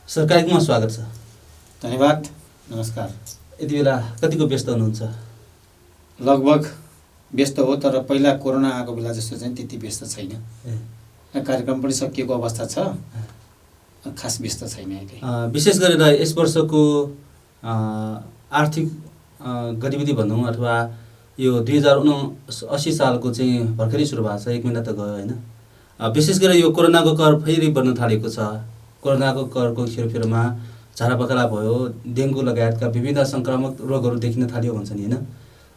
Sir, कार्यक्रममा स्वागत छ। धन्यवाद, नमस्कार। यति बेला कतिको व्यस्त हुनुहुन्छ? लगभग व्यस्त हो, तर पहिला कोरोना आएको बेला जस्तो चाहिँ त्यति व्यस्त छैन। कार्यक्रम पनि सकिएको अवस्था छ, खास व्यस्त छैन अहिले। विशेष गरेर यस वर्षको आर्थिक गतिविधि भनौँ अथवा यो 2079 सालको चाहिँ भर्खरै सुरु भएको छ, 1 महिना त गयो होइन। विशेष गरेर यो कोरोनाको कहर फेरि बढ्न थालेको छ। कोरोनाको कहरको छेउछेउमा झाडापखाला भयो, डेङ्गु लगायतका विभिन्न सङ्क्रामक रोगहरू देखिन थाल्यो भन्छन् होइन।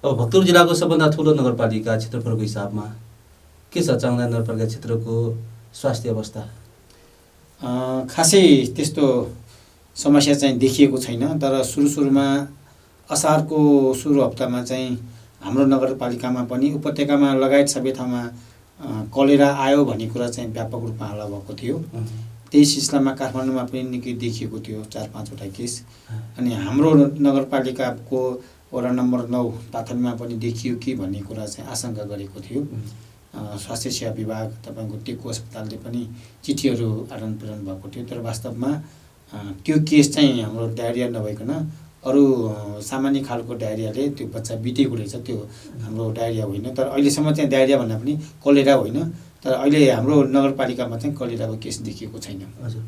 अब भक्तपुर जिल्लाको सबभन्दा ठुलो नगरपालिका क्षेत्रफलको हिसाबमा के छ चाङदाङ नगरपालिका क्षेत्रको स्वास्थ्य अवस्था? खासै त्यस्तो समस्या चाहिँ देखिएको छैन, तर सुरुमा असारको सुरु हप्तामा चाहिँ हाम्रो नगरपालिकामा पनि उपत्यकामा लगायत सबै ठाउँमा कलेरा आयो भन्ने कुरा चाहिँ व्यापक रूपमा हल्ला भएको थियो। त्यही सिलसिलामा काठमाडौँमा पनि निकै देखिएको थियो 4-5वटा केस। अनि हाम्रो नगरपालिकाको वडा नम्बर 9 पाथरीमा पनि देखियो कि भन्ने कुरा चाहिँ आशंका गरेको थियो। स्वास्थ्य सेवा विभाग तपाईँको टेकु अस्पतालले पनि चिठीहरू आदान प्रदान भएको थियो, तर वास्तवमा त्यो केस चाहिँ हाम्रो डायरिया नभइकन अरू सामान्य खालको डायरियाले त्यो बच्चा बितेको रहेछ। त्यो हाम्रो डायरिया होइन, तर अहिलेसम्म चाहिँ डायरिया भन्दा पनि कलेरा होइन, तर अहिले हाम्रो नगरपालिकामा चाहिँ कलेराको केस देखिएको छैन। हजुर,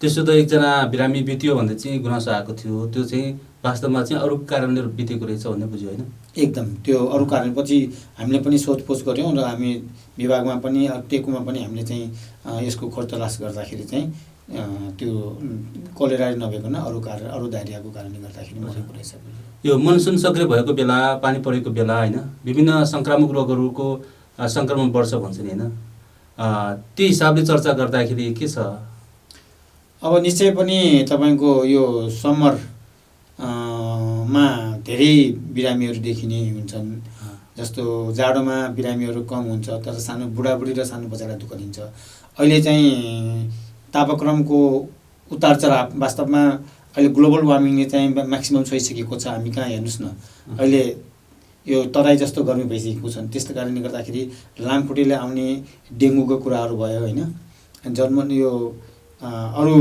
त्यसो त एकजना बिरामी बित्यो भन्दै चाहिँ गुनासो आएको थियो, त्यो चाहिँ वास्तवमा चाहिँ अरू कारणले बितेको रहेछ भन्ने बुझ्यो होइन? एकदम त्यो अरू कारणपछि हामीले पनि सोधपुछ गऱ्यौँ र हामी विभागमा पनि टेकुमा पनि हामीले चाहिँ यसको खोज तलास गर्दाखेरि चाहिँ त्यो कलेरा नभइकन अरू डायरियाको कारणले गर्दाखेरि मरेको रहेछ। यो मनसुन सक्रिय भएको बेला, पानी परेको बेला होइन, विभिन्न सङ्क्रामक रोगहरूको सङ्क्रमण बढ्छ भन्छन् होइन। त्यो हिसाबले चर्चा गर्दाखेरि के छ? अब निश्चय पनि तपाईँको यो समर मा धेरै बिरामीहरू देखिने हुन्छन्। जस्तो जाडोमा बिरामीहरू कम हुन्छ, तर सानो बुढाबुढी र सानो बच्चालाई दुःख दिन्छ। अहिले चाहिँ तापक्रमको उतार चढाव वास्तवमा अहिले ग्लोबल वार्मिङले चाहिँ म्याक्सिमम छोइसकेको छ। हामी कहाँ हेर्नुहोस् न, अहिले यो तराई जस्तो गर्मी भइसकेको छ। त्यस्तो कारणले गर्दाखेरि लामखुट्टेले आउने डेङ्गुको कुराहरू भयो होइन। जन्म यो अरू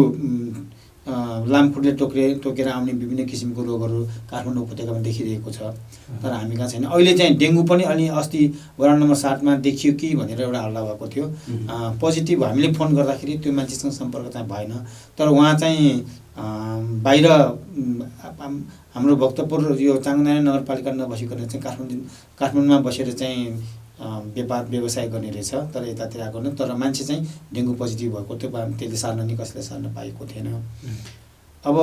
लामखुट्टेले टोकेर आउने विभिन्न किसिमको रोगहरू काठमाडौँ उपत्यकामा देखिरहेको छ, तर हामी कहाँ छैन। अहिले चाहिँ डेङ्गु पनि अलि अस्ति वडा नम्बर 7मा देखियो कि भनेर एउटा हल्ला भएको थियो। पोजिटिभ हामीले फोन गर्दाखेरि त्यो मान्छेसँग सम्पर्क चाहिँ भएन, तर उहाँ चाहिँ बाहिर हाम्रो भक्तपुर यो चाङदाङ नगरपालिका नबसिकन चाहिँ काठमाडौँमा बसेर चाहिँ व्यापार व्यवसाय गर्ने रहेछ, तर यतातिर आएको न। तर मान्छे चाहिँ डेङ्गु पोजिटिभ भएको थियो, त्यसले सार्न नि कसैले सार्न पाएको थिएन। अब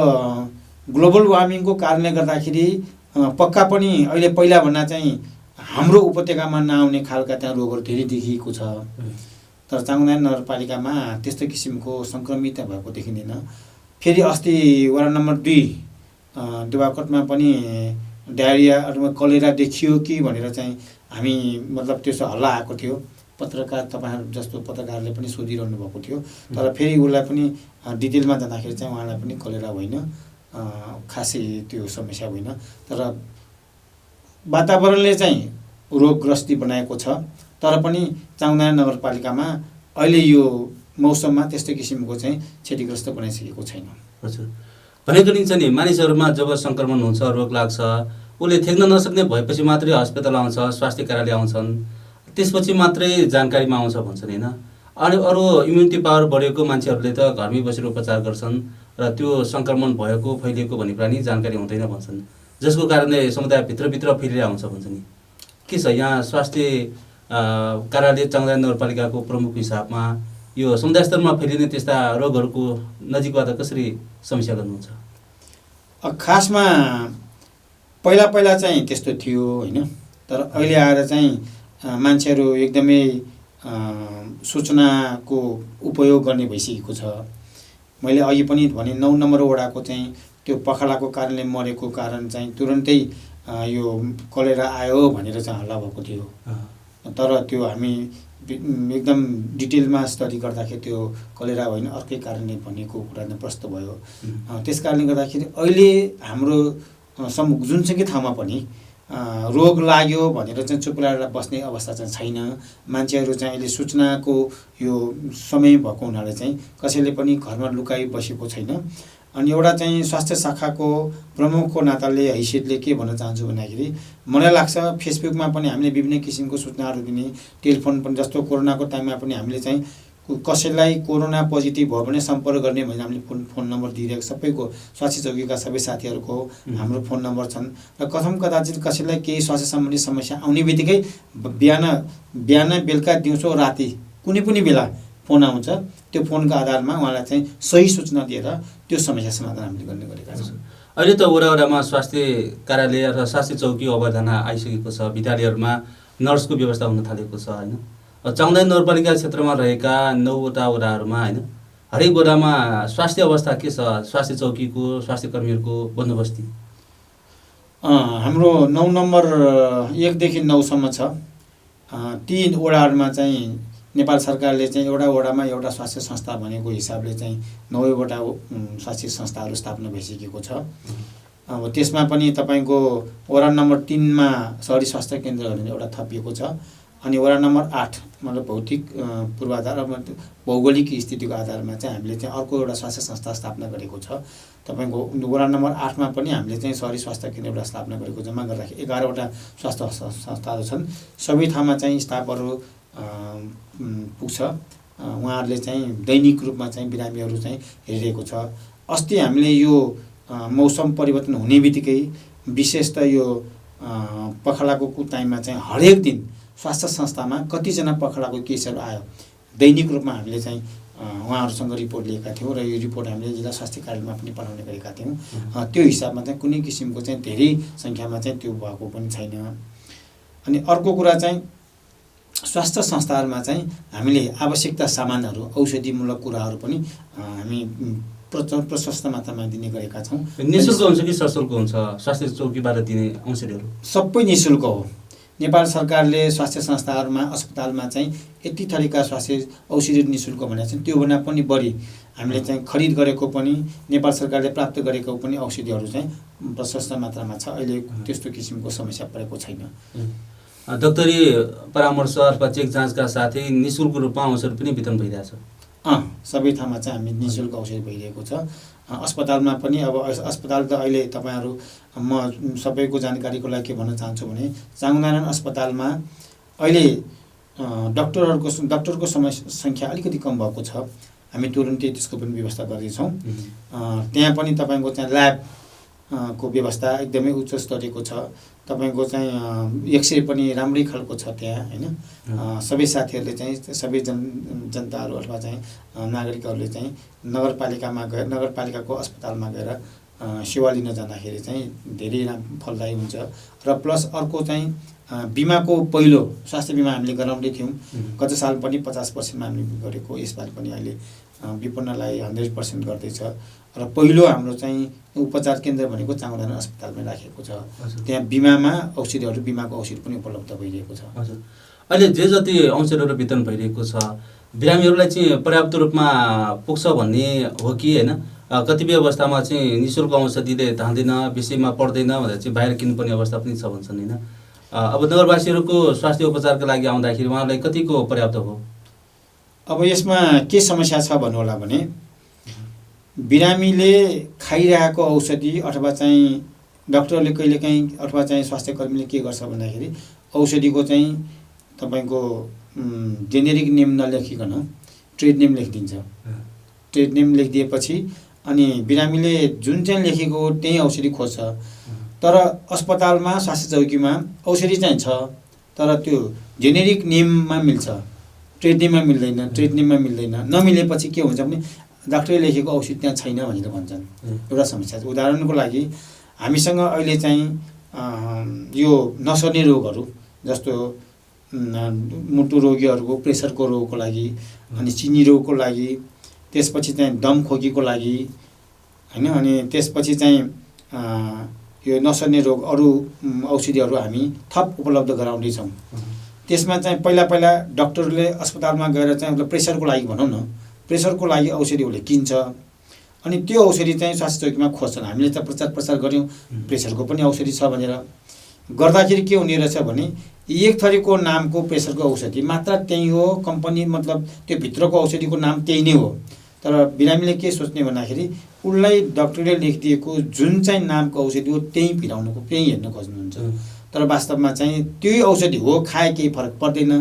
ग्लोबल वार्मिङको कारणले गर्दाखेरि पक्का पनि अहिले पहिलाभन्दा चाहिँ हाम्रो उपत्यकामा नआउने खालका त्यहाँ रोगहरू धेरै देखिएको छ, तर चाङदाङ नगरपालिकामा त्यस्तो किसिमको सङ्क्रमित भएको देखिँदैन। फेरि अस्ति वडा नम्बर 2 देवाकोटमा पनि डायरिया अथवा कलेरा देखियो कि भनेर चाहिँ हामी मतलब त्यसो हल्ला आएको थियो। पत्रकार तपाईँहरू जस्तो पत्रकारले पनि सोधिरहनु भएको थियो, तर फेरि उसलाई पनि डिटेलमा जाँदाखेरि चाहिँ उहाँलाई पनि कलेरा होइन, खासै त्यो समस्या होइन, तर वातावरणले चाहिँ रोगग्रस्ती बनाएको छ। तर पनि चाङदाङ नगरपालिकामा अहिले यो मौसममा त्यस्तो किसिमको चाहिँ क्षतिग्रस्त बनाइसकेको छैन। हजुर, भनेको नि छ नि, मानिसहरूमा जब सङ्क्रमण हुन्छ, रोग लाग्छ, उसले थ्याक्न नसक्ने भएपछि मात्रै अस्पताल आउँछ, स्वास्थ्य कार्यालय आउँछन्, त्यसपछि मात्रै जानकारीमा आउँछ भन्छन् होइन। अनि अरू इम्युनिटी पावर बढेको मान्छेहरूले त घरमै बसेर उपचार गर्छन् र त्यो सङ्क्रमण भएको फैलिएको भन्ने कुरा नि जानकारी हुँदैन भन्छन्, जसको कारणले समुदायभित्र फैलिएर आउँछ भन्छ नि। के छ यहाँ स्वास्थ्य कार्यालय चाङदाङ नगरपालिकाको प्रमुख हिसाबमा यो समुदाय स्तरमा फैलिने त्यस्ता रोगहरूको नजिकबाट कसरी समीक्षा गर्नुहुन्छ? खासमा पहिला चाहिँ त्यस्तो थियो होइन, तर अहिले आएर चाहिँ मान्छेहरू एकदमै सूचनाको उपयोग गर्ने भइसकेको छ। मैले अघि पनि भने 9 नम्बर वडाको चाहिँ त्यो पखालाको कारणले मरेको कारण चाहिँ तुरन्तै यो कलेरा आयो भनेर चाहिँ हल्ला भएको थियो, तर त्यो हामी एकदम डिटेलमा स्टडी गर्दाखेरि त्यो कलेरा होइन अर्कै कारणले भनेको कुरा नै प्रष्ट भयो। त्यस कारणले गर्दाखेरि अहिले हाम्रो जुनसुकै ठाउँमा पनि रोग लाग्यो भनेर चाहिँ चुप लागेर बस्ने अवस्था चाहिँ छैन। मान्छेहरू चाहिँ अहिले सूचनाको यो समय भएको हुनाले चाहिँ कसैले पनि घरमा लुकाई बसेको छैन। अनि एउटा चाहिँ स्वास्थ्य शाखाको प्रमुखको नाताले हैसियतले के भन्न चाहन्छु भन्दाखेरि मलाई लाग्छ फेसबुकमा पनि हामीले विभिन्न किसिमको सूचनाहरू दिने, टेलिफोन पनि जस्तो कोरोनाको टाइममा पनि हामीले चाहिँ कसैलाई कोरोना पोजिटिभ भयो भने सम्पर्क गर्ने भनेर हामीले फोन नम्बर दिइरहेको सबैको स्वास्थ्य चौकीका सबै साथीहरूको हाम्रो फोन नम्बर छन्। र कथम कदाचित कसैलाई केही स्वास्थ्य सम्बन्धी समस्या आउने बित्तिकै बिहान बेलुका दिउँसो राति कुनै पनि बेला फोन आउँछ। त्यो फोनको आधारमा उहाँलाई चाहिँ सही सूचना दिएर त्यो समस्या समाधान हामीले गर्ने गरेका छौँ। अहिले त वडा वडामा स्वास्थ्य कार्यालय अथवा स्वास्थ्य चौकी अवधारणा आइसकेको छ। विद्यालयहरूमा नर्सको व्यवस्था हुन थालेको छ होइन। चाङदाई नगरपालिका क्षेत्रमा रहेका 9वटा वडाहरूमा होइन हरेक वडामा स्वास्थ्य अवस्था के छ? स्वास्थ्य चौकीको स्वास्थ्य कर्मीहरूको बन्दोबस्ती हाम्रो 9 नम्बर 1 देखि 9 सम्म छ। 3 वडाहरूमा चाहिँ नेपाल सरकारले चाहिँ एउटा वडामा एउटा स्वास्थ्य संस्था भनेको हिसाबले चाहिँ 9वटा स्वास्थ्य संस्थाहरू स्थापना भइसकेको छ। अब त्यसमा पनि तपाईँको वडा नम्बर 3मा सहरी स्वास्थ्य केन्द्र भनेर एउटा थपिएको छ। अनि वडा नम्बर 8 मतलब भौतिक पूर्वाधार भौगोलिक स्थितिको आधारमा चाहिँ हामीले चाहिँ अर्को एउटा स्वास्थ्य संस्था स्थापना गरेको छ। तपाईँको वडा नम्बर 8मा पनि हामीले चाहिँ सहरी स्वास्थ्य केन्द्र एउटा स्थापना गरेको जम्मा गर्दाखेरि 11वटा स्वास्थ्य संस्थाहरू छन्। सबै ठाउँमा चाहिँ स्टाफहरू पुग्छ। उहाँहरूले चाहिँ दैनिक रूपमा चाहिँ बिरामीहरू चाहिँ हेरिरहेको छ। अस्ति हामीले यो मौसम परिवर्तन हुने बित्तिकै विशेष त यो पखालाको टाइममा चाहिँ हरेक दिन स्वास्थ्य संस्थामा कतिजना पखालाको केसहरू आयो दैनिक रूपमा हामीले चाहिँ उहाँहरूसँग रिपोर्ट लिएका थियौँ र यो रिपोर्ट हामीले जिल्ला स्वास्थ्य कार्यालयमा पनि पठाउने गरेका थियौँ। त्यो हिसाबमा चाहिँ कुनै किसिमको चाहिँ धेरै सङ्ख्यामा चाहिँ त्यो भएको पनि छैन। अनि अर्को कुरा चाहिँ स्वास्थ्य संस्थाहरूमा चाहिँ हामीले आवश्यकता सामानहरू औषधिमूलक कुराहरू पनि हामी प्रशस्त मात्रामा दिने गरेका छौँ। निःशुल्क हुन्छ कि सशुल्क हुन्छ स्वास्थ्य चौकीबाट दिने औषधिहरू? सबै निःशुल्क हो। नेपाल सरकारले स्वास्थ्य संस्थाहरूमा अस्पतालमा चाहिँ यति थरीका स्वास्थ्य औषधिहरू निःशुल्क भनेको छ। त्योभन्दा पनि बढी हामीले चाहिँ खरिद गरेको पनि नेपाल सरकारले प्राप्त गरेको पनि औषधिहरू चाहिँ प्रशस्त मात्रामा छ। अहिले त्यस्तो किसिमको समस्या परेको छैन। डाक्टरी परामर्श अथवा चेक जाँचका साथै निःशुल्क रूपमा औषध पनि वितरण भइरहेछ? सबै ठाउँमा चाहिँ हामी निःशुल्क औषधि भइरहेको छ। अस्पतालमा पनि अब अस्पताल त अहिले तपाईँहरू म सबैको जानकारीको लागि के भन्न चाहन्छु भने चाङनारायण अस्पतालमा अहिले डक्टरको सङ्ख्या अलिकति कम भएको छ। हामी तुरुन्तै त्यसको पनि व्यवस्था गर्दैछौँ। त्यहाँ पनि तपाईँको चाहिँ ल्याब को व्यवस्था एकदमै उच्च स्तरीयको छ। तपाईँको चाहिँ एक्सरे पनि राम्रै खालको छ त्यहाँ होइन। सबै साथीहरूले चाहिँ सबै जनताहरू अथवा चाहिँ नागरिकहरूले चाहिँ नगरपालिकाको अस्पतालमा गएर सेवा लिन जाँदाखेरि चाहिँ धेरै फलदायी हुन्छ। र प्लस अर्को चाहिँ बिमाको पहिलो स्वास्थ्य बिमा हामीले गराउँदै थियौँ। गत साल पनि 50%मा हामीले गरेको, यसपालि पनि अहिले विपन्नलाई 100% गर्दैछ। र पहिलो हाम्रो चाहिँ उपचार केन्द्र भनेको चाङनारायण अस्पतालमै राखेको छ। त्यहाँ बिमाको औषधि पनि उपलब्ध भइरहेको छ। हजुर, अहिले जे जति औषधहरू वितरण भइरहेको छ बिरामीहरूलाई चाहिँ पर्याप्त रूपमा पुग्छ भन्ने हो कि होइन? कतिपय अवस्थामा चाहिँ निःशुल्क औषधिले धान्दैन, बेसीमा पर्दैन भनेर चाहिँ बाहिर किन्नुपर्ने अवस्था पनि छ भन्छन् होइन? अब नगरवासीहरूको स्वास्थ्य उपचारको लागि आउँदाखेरि उहाँलाई कतिको पर्याप्त हो? अब यसमा के समस्या छ भन्नु होला भने बिरामीले खाइरहेको औषधि अथवा चाहिँ डाक्टरले कहिलेकाहीँ अथवा चाहिँ स्वास्थ्य कर्मीले के गर्छ भन्दाखेरि औषधिको चाहिँ तपाईँको जेनेरिक नेम नलेखिकन ट्रेड नेम लेखिदिन्छ। ट्रेड नेम लेखिदिएपछि अनि बिरामीले जुन चाहिँ लेखेको त्यही औषधि खोज्छ। तर अस्पतालमा स्वास्थ्य चौकीमा औषधि चाहिँ छ तर त्यो जेनेरिक नेममा मिल्छ, ट्रेड नेममा मिल्दैन। ट्रेड नेममा मिल्दैन, नमिलेपछि के हुन्छ भने डाक्टरले लेखेको औषधि त्यहाँ छैन भनेर भन्छन्। एउटा समस्या छ। उदाहरणको लागि हामीसँग अहिले चाहिँ यो नसर्ने रोगहरू जस्तो मुटु रोगीहरूको प्रेसरको रोगको लागि, अनि चिनी रोगको लागि, त्यसपछि चाहिँ दम खोकीको लागि होइन, अनि त्यसपछि चाहिँ यो नसर्ने रोग अरू औषधिहरू हामी थप उपलब्ध गराउँदैछौँ। त्यसमा चाहिँ पहिला डाक्टरले अस्पतालमा गएर चाहिँ प्रेसरको लागि भनौँ न, प्रेसरको लागि औषधि उसले किन्छ अनि त्यो औषधि चाहिँ स्वास्थ्य चौकीमा खोज्छन्। हामीले त प्रचार गऱ्यौँ प्रेसरको पनि औषधि छ भनेर। गर्दाखेरि के हुने रहेछ भने एक थरीको नामको प्रेसरको औषधि मात्र त्यही हो, कम्पनी मतलब त्यो भित्रको औषधिको नाम त्यही नै हो। तर बिरामीले के सोच्ने भन्दाखेरि उसलाई डक्टरले लेखिदिएको जुन चाहिँ नामको औषधि हो त्यही पिलाउनुको, त्यही हेर्न खोज्नुहुन्छ। तर वास्तवमा चाहिँ त्यही औषधि हो, खाए केही फरक पर्दैन,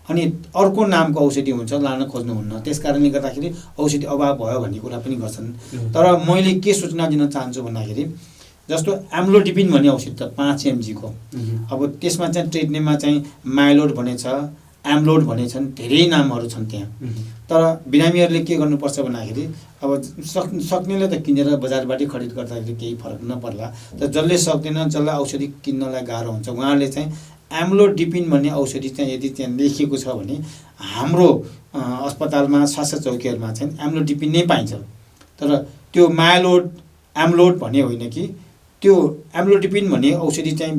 अनि अर्को नामको औषधि हुन्छ लान खोज्नुहुन्न। त्यस कारणले गर्दाखेरि औषधि अभाव भयो भन्ने कुरा पनि गर्छन्। तर मैले के सूचना दिन चाहन्छु भन्दाखेरि जस्तो एम्लोडिपिन भन्ने औषधि त 5 mg को, अब त्यसमा चाहिँ ट्रेड नेममा चाहिँ माइलोड भनेछ, एम्लोड भनेछन्, धेरै नामहरू छन् त्यहाँ। तर बिरामीहरूले के गर्नुपर्छ भन्दाखेरि अब सक्नेले त किनेर बजारबाटै खरिद गर्दाखेरि केही फरक नपर्ला, तर जसले सक्दैन, जसलाई औषधि किन्नलाई गाह्रो हुन्छ, उहाँहरूले चाहिँ एम्लोडिपिन भन्ने औषधि चाहिँ यदि त्यहाँ लेखिएको छ भने हाम्रो अस्पतालमा स्वास्थ्य चौकीहरूमा चाहिँ एम्लोडिपिन नै पाइन्छ। तर त्यो माइलोड एम्लोड भन्ने होइन कि त्यो एम्लोडिपिन भन्ने औषधि चाहिँ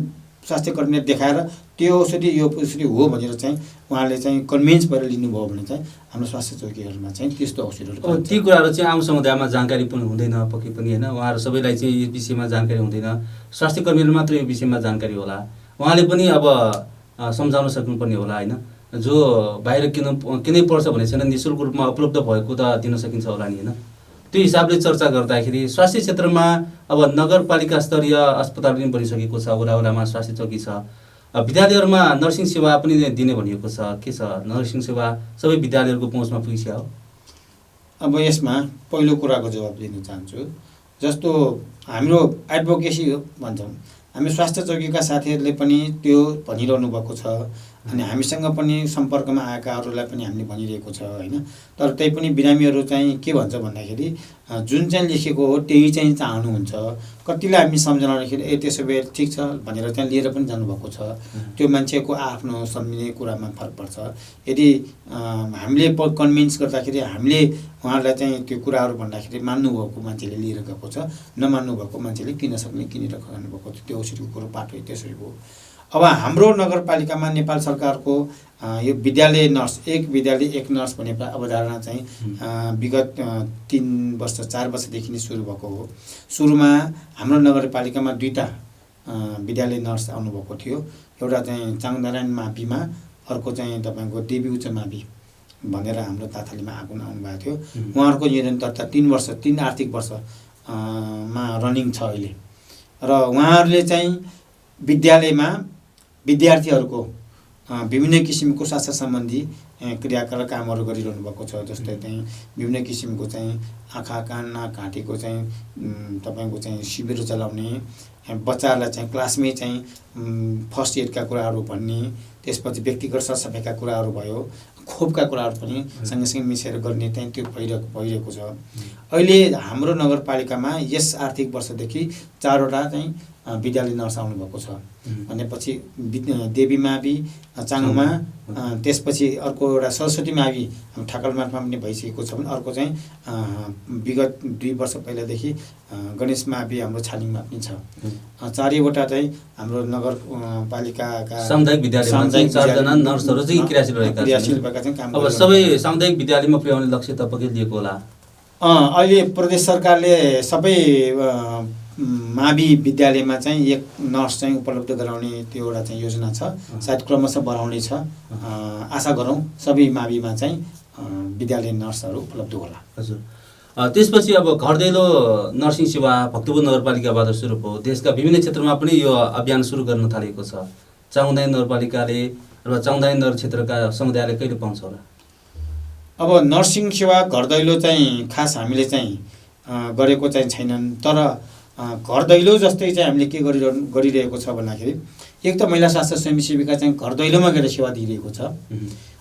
स्वास्थ्य कर्मीले देखाएर त्यो औषधि यो औषधि हो भनेर चाहिँ उहाँले चाहिँ कन्भिन्स भएर लिनुभयो भने चाहिँ हाम्रो स्वास्थ्य चौकीहरूमा चाहिँ त्यस्तो औषधिहरू ती कुराहरू चाहिँ आम समुदायमा जानकारी पनि हुँदैन पक्कै पनि होइन। उहाँहरू सबैलाई चाहिँ यो विषयमा जानकारी हुँदैन, स्वास्थ्य कर्मीहरू मात्र यो विषयमा जानकारी होला। उहाँले पनि अब सम्झाउन सक्नुपर्ने होला होइन। जो बाहिर किनै पर्छ भने छैन, निःशुल्क रूपमा उपलब्ध भएको त दिन सकिन्छ होला नि होइन। त्यो हिसाबले चर्चा गर्दाखेरि स्वास्थ्य क्षेत्रमा अब नगरपालिका स्तरीय अस्पताल पनि बनिसकेको छ, वडा वडामा स्वास्थ्य चौकी छ, विद्यालयहरूमा नर्सिङ सेवा पनि दिने भनिएको छ। के छ नर्सिङ सेवा सबै विद्यालयहरूको पहुँचमा पुगिसक्यो हो? अब यसमा पहिलो कुराको जवाब दिन चाहन्छु। जस्तो हाम्रो एडभोकेसी भन्छौँ, हामी स्वास्थ्य चौकीका साथीहरूले पनि त्यो भनिरहनु भएको छ, अनि हामीसँग पनि सम्पर्कमा आएकाहरूलाई पनि हामीले भनिरहेको छ होइन। तर त्यही पनि बिरामीहरू चाहिँ के भन्छ भन्दाखेरि जुन चाहिँ लेखेको हो त्यही चाहिँ चाहनुहुन्छ। कतिलाई हामी सम्झनाउँदाखेरि त्यसो भए ठिक छ भनेर त्यहाँ लिएर पनि जानुभएको छ। त्यो मान्छेको आफ्नो सम्झिने कुरामा फरक पर्छ। यदि हामीले कन्भिन्स गर्दाखेरि हामीले उहाँहरूलाई चाहिँ त्यो कुराहरू भन्दाखेरि मान्नुभएको मान्छेले लिएर गएको छ, नमान्नुभएको मान्छेले किन सक्ने किनेर खानुभएको छ। त्यो औषधिको कुरो पाटो त्यसरी हो। अब हाम्रो नगरपालिकामा नेपाल सरकारको यो विद्यालय नर्स, एक विद्यालय एक नर्स भन्ने अवधारणा चाहिँ विगत 3 वर्ष 4 वर्षदेखि नै सुरु भएको हो। सुरुमा हाम्रो नगरपालिकामा 2टा विद्यालय नर्स आउनुभएको थियो। एउटा चाहिँ चाङनारायण माविमा, अर्को चाहिँ तपाईँको देवी उच्च मावि भनेर हाम्रो ताथालीमा आउनुभएको थियो। उहाँहरूको निरन्तरता 3 वर्ष 3 आर्थिक वर्ष मा रनिङ छ अहिले। र उहाँहरूले चाहिँ विद्यालयमा विद्यार्थीहरूको विभिन्न किसिमको स्वास्थ्य सम्बन्धी क्रियाकलाप कामहरू गरिरहनु भएको छ। जस्तै चाहिँ विभिन्न किसिमको चाहिँ आँखा कान नाक घाँटीको चाहिँ तपाईँको चाहिँ शिविर चलाउने, बच्चाहरूलाई चाहिँ क्लासमै चाहिँ फर्स्ट एडका कुराहरू भन्ने, त्यसपछि व्यक्तिगत सरसफाइका कुराहरू भयो, खोपका कुराहरू पनि सँगसँगै मिसेर गर्ने चाहिँ त्यो भइरहेको छ। अहिले हाम्रो नगरपालिकामा यस आर्थिक वर्षदेखि 4वटा चाहिँ विद्यालय नर्स आउनुभएको छ। भनेपछि देवी मावि चाङमा, त्यसपछि अर्को एउटा सरस्वती मावि ठाकलमाटमा पनि भइसकेको छ भने अर्को चाहिँ विगत 2 वर्ष पहिलादेखि गणेश मावि हाम्रो छालिङमा पनि छ। 4वटा चाहिँ हाम्रो नगरपालिकाका सामुदायिक विद्यालयमा 4जना नर्सहरू चाहिँ क्रियाशील भएका छन्। अब सबै सामुदायिक विद्यालयमा पुर्याउने लक्ष्य त पक्कै लिएको होला। अहिले प्रदेश सरकारले सबै मावि विद्यालयमा चाहिँ एक नर्स चाहिँ उपलब्ध गराउने त्यो एउटा चाहिँ योजना छ। सायद क्रमशः बढाउने छ। आशा गरौँ सबै माविमा चाहिँ विद्यालय नर्सहरू उपलब्ध होला। हजुर। त्यसपछि अब घर दैलो नर्सिङ सेवा भक्तपुर नगरपालिकाबाट सुरु भयो। देशका विभिन्न क्षेत्रमा पनि यो अभियान सुरु गर्न थालेको छ। चाङदाई नगरपालिकाले र चाङदाई नगर क्षेत्रका समुदायले कहिले पाउँछ होला? अब नर्सिङ सेवा घर दैलो चाहिँ खास हामीले चाहिँ गरेको चाहिँ छैनन्। तर घर दैलो जस्तै चाहिँ हामीले के गरिरहेको छ भन्दाखेरि एक त महिला स्वास्थ्य स्वयंसेविका चाहिँ घर दैलोमा गएर सेवा दिइरहेको छ।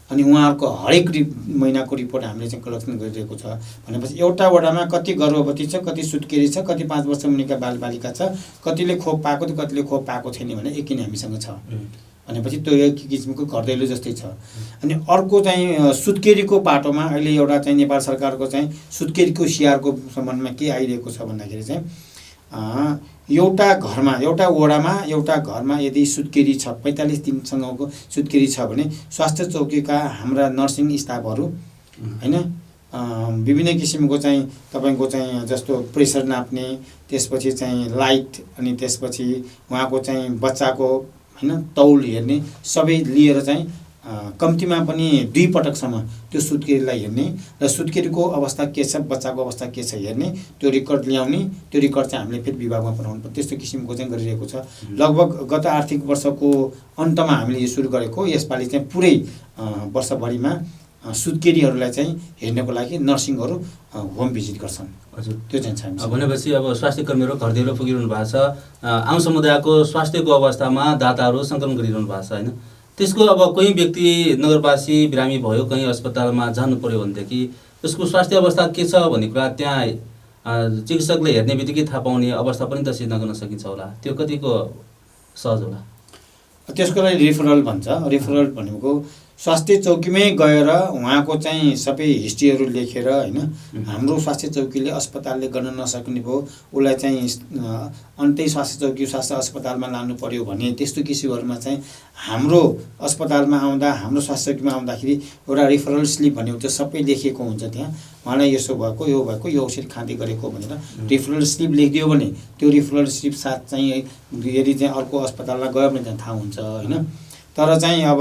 अनि उहाँहरूको हरेक महिनाको रिपोर्ट हामीले चाहिँ कलेक्सन गरिरहेको छ। भनेपछि एउटा वडामा कति गर्भवती छ, कति सुत्केरी छ, कति 5 वर्ष मुनिका बालबालिका छ, कतिले खोप पाएको त कतिले खोप पाएको छैन भने एकिन हामीसँग छ। भनेपछि त्यो एक किसिमको घर दैलो जस्तै छ। अनि अर्को चाहिँ सुत्केरीको पाटोमा अहिले एउटा चाहिँ नेपाल सरकारको चाहिँ सुत्केरीको स्याहारको सम्बन्धमा के आइरहेको छ भन्दाखेरि चाहिँ एउटा घरमा एउटा वडामा एउटा घरमा यदि सुत्केरी छ 45 दिनसँगको सुत्केरी छ भने स्वास्थ्य चौकीका हाम्रा नर्सिङ स्टाफहरू हैन विभिन्न किसिमको चाहिँ तपाईँको चाहिँ जस्तो प्रेसर नाप्ने, त्यसपछि चाहिँ लाइट, अनि त्यसपछि उहाँको चाहिँ बच्चाको होइन तौल हेर्ने, सबै लिएर चाहिँ कम्तीमा पनि 2 पटकसम्म त्यो सुत्केरीलाई हेर्ने र सुत्केरीको अवस्था के छ, बच्चाको अवस्था के छ हेर्ने, त्यो रेकर्ड ल्याउने। त्यो रेकर्ड चाहिँ हामीले फेरि विभागमा पठाउनु पर्छ। त्यस्तो किसिमको चाहिँ गरिरहेको छ। लगभग गत आर्थिक वर्षको अन्तमा हामीले यो सुरु गरेको। यसपालि चाहिँ पुरै वर्षभरिमा सुत्केरीहरूलाई चाहिँ हेर्नको लागि नर्सिङहरू होम भिजिट गर्छन्। हजुर, त्यो चाहिँ छ। भनेपछि अब स्वास्थ्य कर्मीहरू घर दैलो पुगिरहनु भएको छ। आम समुदायको स्वास्थ्यको अवस्थामा दाताहरू सङ्कलन गरिरहनु भएको छ होइन। त्यसको अब कोही व्यक्ति नगरवासी बिरामी भयो, कहीँ अस्पतालमा जानु पर्यो भनेदेखि उसको स्वास्थ्य अवस्था के छ भन्ने कुरा त्यहाँ चिकित्सकले हेर्ने बित्तिकै थाहा पाउने अवस्था पनि त सिर्जना गर्न सकिन्छ होला। त्यो कतिको सहज होला? त्यसको लागि रिफरल भन्छ। रिफरल भनेको स्वास्थ्य चौकीमै गएर उहाँको चाहिँ सबै हिस्ट्रीहरू लेखेर होइन, हाम्रो स्वास्थ्य चौकीले अस्पतालले गर्न नसक्ने भयो, उसलाई चाहिँ अन्तै स्वास्थ्य चौकी स्वास्थ्य अस्पतालमा लानु पर्यो भने त्यस्तो किसिमहरूमा चाहिँ हाम्रो अस्पतालमा आउँदा, हाम्रो स्वास्थ्य चौकीमा आउँदाखेरि एउटा रिफरल स्लिप भन्ने हुन्छ, सबै लेखिएको हुन्छ त्यहाँ। उहाँलाई यसो भएको, यो भएको, यो औषधि खाँदै गरेको भनेर रिफरल स्लिप लेखिदियो भने त्यो रिफरल स्लिप साथ चाहिँ यदि चाहिँ अर्को अस्पतालमा गयो भने त्यहाँ थाहा हुन्छ होइन। तर चाहिँ अब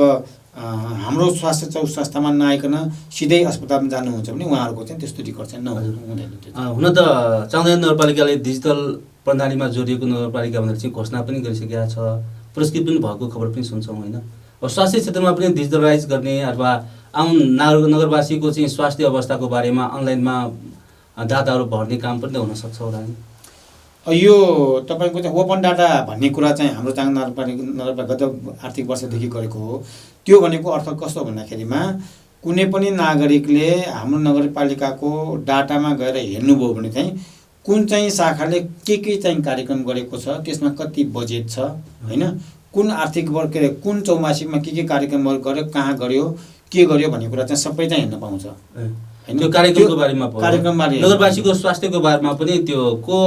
हाम्रो स्वास्थ्य संस्थामा नआइकन सिधै अस्पतालमा जानुहुन्छ भने उहाँहरूको चाहिँ त्यस्तो रेकर्ड चाहिँ हुँदैन। हुन त चाँगुदेन नगरपालिकाले डिजिटल प्रणालीमा जोडिएको नगरपालिका भनेर चाहिँ घोषणा पनि गरिसकेका छ, पुरस्कृत पनि भएको खबर पनि सुन्छौँ होइन। अब स्वास्थ्य क्षेत्रमा पनि डिजिटलाइज गर्ने अथवा आम नगरवासीको चाहिँ स्वास्थ्य अवस्थाको बारेमा अनलाइनमा डाटाहरू भर्ने काम पनि त हुनसक्छ होला नि। यो तपाईँको चाहिँ ओपन डाटा भन्ने कुरा चाहिँ हाम्रो चाङ नगरपालिका गत आर्थिक वर्षदेखि गरेको हो। त्यो भनेको अर्थ कस्तो भन्दाखेरिमा कुनै पनि नागरिकले हाम्रो नगरपालिकाको डाटामा गएर हेर्नुभयो भने चाहिँ कुन चाहिँ शाखाले के चाहिँ कार्यक्रम गरेको छ, त्यसमा कति बजेट छ होइन, कुन आर्थिक वर्ष के अरे कुन चौमासिकमा के कार्यक्रमहरू गर्यो, कहाँ गर्यो, के गर्यो भन्ने कुरा चाहिँ सबै चाहिँ हेर्न पाउँछ। त्यो कार्यक्रमको बारेमा नगरवासीको स्वास्थ्यको बारेमा पनि त्यो को